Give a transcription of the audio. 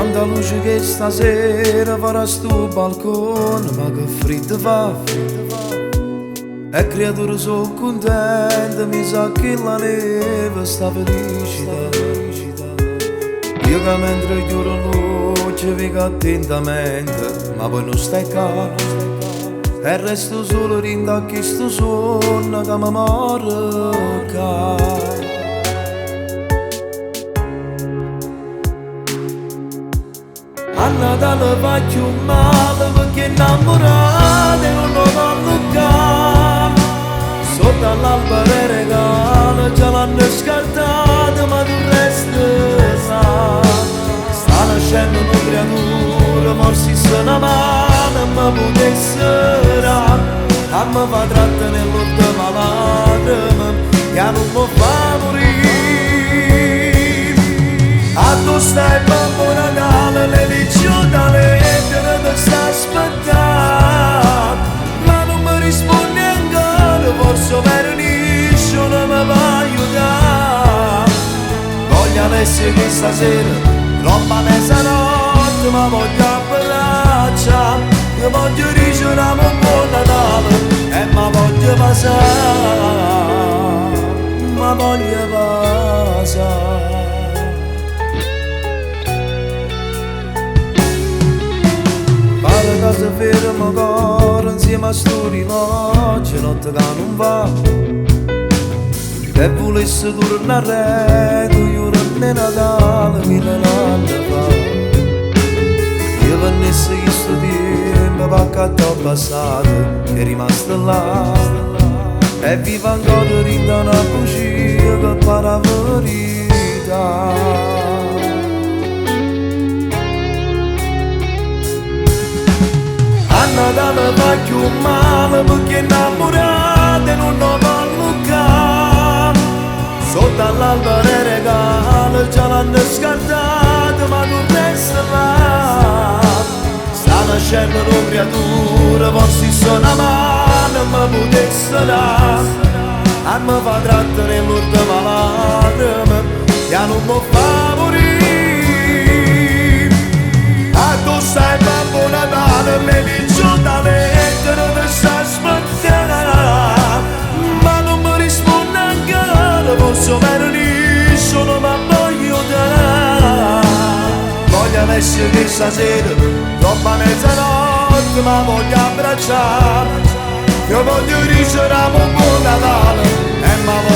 tanta luce che stasera farà sto balcone, ma che freddo fa. E creature sono contente, mi sa che la neve sta felicità. Io che mentre chiudo l'occhio vedo attentamente, ma poi non stai calmo. E resto solo rindo a questo sonno che mi marca. A Natale faccio un male perché innamorate non lo fanno cane. Sotto all'albero e regalo già l'hanno scartato ma tu resti sa. Sta nascendo una creatura, forse se una mano ma potessera. A me fa trattenere l'ultima lacrima che non mi fa morire. A tu stai Babbo Natale, le dici da lettere ti sta aspettando, ma non mi rispondi ancora, forse vernisce non mi va aiutare. Voglio adesso che stasera, troppa mezzanotte, ma voglio abbracciare, io voglio ricevere un buon Natale e ma voglio passare, ma voglio passare. Casa ferma cora insieme a sto rinocchio, notte che non va. E volesse tornare tu giorni Natale 1000 anni fa. Io venisse questo tempo paccato al passato che è rimasto là. E vivo ancora rinda una bugia che pare la verità. Natale faccio un male perché innamorate non lo fanno cane. Sotto all'albero e regalo già l'hanno scartato ma non resta là. Sta nascendo una creatura, forse sono una mano ma potesse dare. A me fa trattenere l'ultima lacrima che non mi fa morire. A tu stai Babbo Natale, le dici da lettere ti sta aspettando, ma non mi risponde ancora, forse vernisce non mi voglio dare. Voglio adesso che stasera, troppa mezzanotte, ma voglio abbracciare, io voglio ricevere un buon Natale e ma voglio